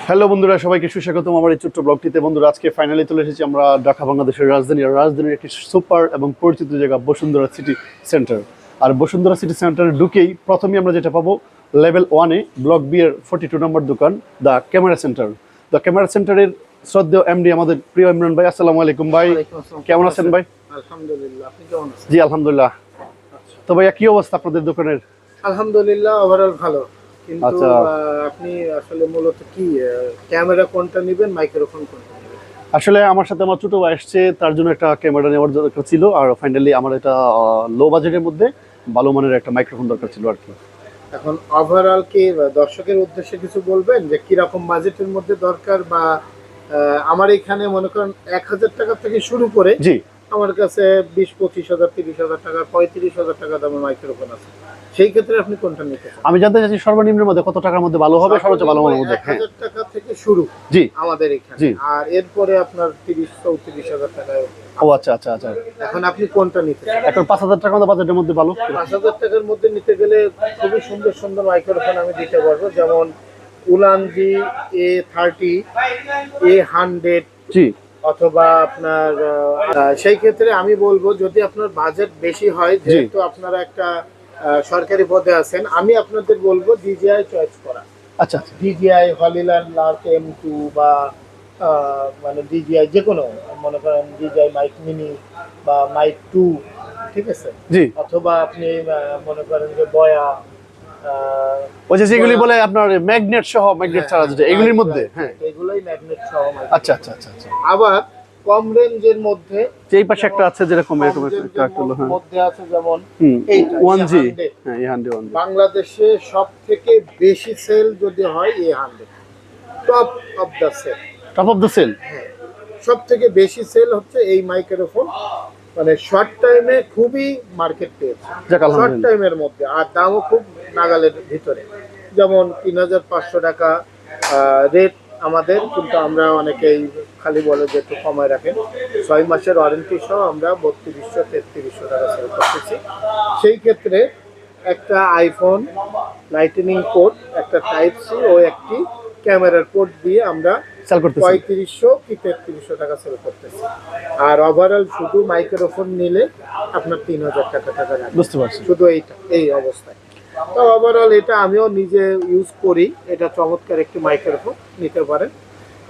Hello বন্ধুরা, সবাইকে সুস্বাগতম আমার এই ছোট্ট ব্লগটিতে। বন্ধুরা, আজকে ফাইনালি চলে এসেছি আমরা ঢাকা বাংলাদেশের রাজধানীর একটি সুপার এবং পরিচিত জায়গা বসুন্ধরা সিটি সেন্টার। আর বসুন্ধরা সিটি সেন্টারে ঢুকেই প্রথমেই আমরা যেটা পাবো, লেভেল 1-এ ব্লক বি এর 42 নম্বর দোকান the camera centre. The camera সেন্টারের শ্রদ্ধেয় এমডি আমাদের প্রিয় ইমরান ভাই। আসসালামু আলাইকুম ভাই, কেমন আছেন ভাই? আলহামদুলিল্লাহ, আপনি কেমন আছেন? জি আলহামদুলিল্লাহ। তো ভাইয়া কি অবস্থা আপনাদের দোকানের? আলহামদুলিল্লাহ, ওভারঅল ভালো। কিন্তু আচ্ছা, আপনি আসলে মূলত কি ক্যামেরা কোনটা নেবেন, মাইক্রোফোন কোনটা নেবেন? আসলে আমার সাথে আমার ছোট ভাই আসছে, তার জন্য একটা ক্যামেরা নেওয়ার দরকার ছিল। আর ফাইনালি আমার এটা লো বাজেটের মধ্যে ভালো মানের একটা মাইক্রোফোন দরকার ছিল আর কি। এখন ওভারঅল কি দর্শকের উদ্দেশ্যে কিছু বলবেন যে কিরকম বাজেটের মধ্যে দরকার? বা আমার এখানে মনে করেন 1,000 টাকা থেকে শুরু করে জি, আমার কাছে 20-25,000, 30,000 টাকা, 35,000 টাকা দামের মাইক্রোফোন আছে। সেই ক্ষেত্রে আপনি কোনটা নিতে চান? আমি জানতে চাচ্ছি সর্বনিম্নের মধ্যে কত টাকার মধ্যে ভালো হবে, সর্বোচ্চ ভালো মানের মধ্যে। হ্যাঁ 1,000 টাকা থেকে শুরু জি আমাদের এখানে। জি। আর এরপরে আপনার 30-34,000 টাকায়। ও আচ্ছা আচ্ছা আচ্ছা। এখন আপনি কোনটা নিতে চান? এখন 5,000 টাকার মধ্যে বাজেটের মধ্যে ভালো। 5,000 টাকার মধ্যে নিতে গেলে খুবই সুন্দর সুন্দর মাইক্রোফোন আমি দিতে পারবো, যেমন উলানজি A30, A100, জি অথবা আপনার সেই ক্ষেত্রে আমি বলবো, যদি আপনার বাজেট বেশি হয়, যেহেতু আপনারা একটা সরকারি পদে আছেন, আমি আপনাদের বলবো DJI চয়েস করা। আচ্ছা আচ্ছা। DJI হলিল্যান্ড লার্ক M2 বা মানে DJI যে কোনো, মনে করেন DJI মাইক মিনি বা মাইক 2, ঠিক আছে? জি, অথবা আপনি মনে করেন যে বয়া, ওই যে যেগুলি বলে আপনার ম্যাগনেট সহ, ম্যাগনেট ছাড়া যেটা, এগুলির মধ্যে। হ্যাঁ এগুলোই ম্যাগনেট সহ মাইক। আচ্ছা আচ্ছা আচ্ছা আচ্ছা। আবার কম রেঞ্জের মধ্যে যে এই পাশে একটা আছে যেরকম এরকম একটা হলো। হ্যাঁ মধ্যে আছে যেমন এইটা এইটা 1G। হ্যাঁ A100 বাংলাদেশে সব থেকে বেশি সেল যদি হয় A100, top of the sale. Top of the sale. সব থেকে বেশি সেল হচ্ছে এই মাইক্রোফোন, মানে শর্ট টাইমে খুবই মার্কেট পেয়েছে, যাক শর্ট আলহামদুলিল্লাহ। টাইমের মধ্যে। আর দামও খুব নাগালের ভিতরে, যেমন 3,500 টাকা রেট আমাদের। কিন্তু আমরা অনেকেই খালি বলে যে একটু কমায় রাখেন। 6 মাসের ওয়ারেন্টি সহ আমরা 3200-3300 টাকা সেল করতেছি। সেই ক্ষেত্রে একটা আইফোন লাইটনিং পোর্ট, একটা টাইপ সি ও একটি ক্যামেরার পোর্ট দিয়ে আমরা সেল করতেছি। 3500 কি 3300 টাকা সেল করতেছি। আর ওভারঅল শুধু মাইক্রোফোন নিলে আপনার 3,000 টাকা লাগবে, বুঝতে পারছি। শুধু এইটা, এই অবস্থায়। তো ওভারঅল এটা আমিও নিজে ইউজ করি, এটা চমৎকার একটি মাইক্রোফোন, নিতে পারেন।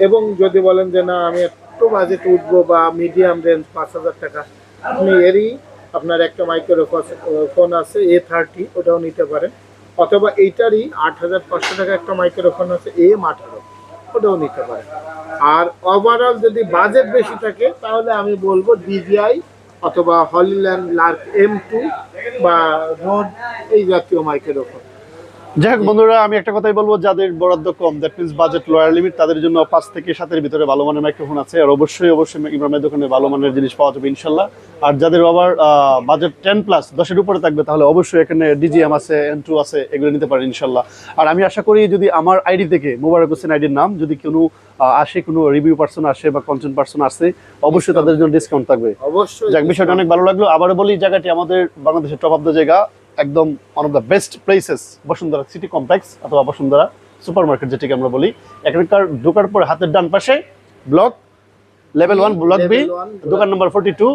এবং যদি বলেন যে না আমি একটু বাজেট উঠবো বা মিডিয়াম রেঞ্জ 5,000 টাকা, আপনি এরই আপনার একটা মাইক্রোফোন আছে A30, ওটাও নিতে পারেন। অথবা এইটারই 8,500 টাকা একটা মাইক্রোফোন আছে M18, ওটাও নিতে পারেন। আর ওভারঅল যদি বাজেট বেশি থাকে, তাহলে আমি বলবো DJI অথবা হলিল্যান্ড লার্ক M2 বা রোড, এই জাতীয় মাইক্রোফোন। যাই হোক বন্ধুরা, আমি একটা কথাই বলবো, যাদের বরাদ্দ কম, that means budget lower limit, তাদের জন্য 5 থেকে 7-এর ভিতরে ভালো মানের মাইক্রোফোন আছে। আর অবশ্যই অবশ্যই ইমরানের দোকানে ভালো মানের জিনিস পাওয়া যাবে ইনশাল্লাহ। আর যাদের আবার বাজেট 10+, 10-এর উপরে থাকবে, তাহলে অবশ্যই এখানে DJM আছে, N2 আছে, এগুলো নিতে পারেন ইনশাল্লাহ। আর আমি আশা করি যদি আমার আইডি থেকে, মোবারক হোসেন আইডির নাম, যদি কোনো আসে, কোনো রিভিউ পার্সন আসে বা কন্টেন্ট পার্সন আসে, অবশ্যই তাদের জন্য ডিসকাউন্ট থাকবে। অবশ্যই। যাক, বিষয়টা অনেক ভালো লাগলো। আবারও বলি, জায়গাটি আমাদের বাংলাদেশের টপ অফ দ্য জায়গা, একদম one of the best places, Bashundhara city complex অথবা বসুন্ধরা সুপার মার্কেট, যেটিকে আমরা বলি। এখানকার ঢোকার পর হাতের ডান পাশে ব্লক লেভেল 1 ব্লক বি, দোকান নম্বর 42।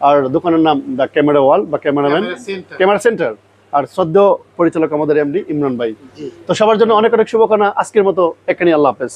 আর দোকানের নাম দ্য ক্যামেরা ওয়াল বা ক্যামেরাম্যান ক্যামেরা সেন্টার। আর শ্রদ্ধেয় পরিচালক আমাদের এমডি ইমরান ভাই। তো সবার জন্য অনেক অনেক শুভকামনা। আজকের মতো এখানে, আল্লাহ হাফেজ।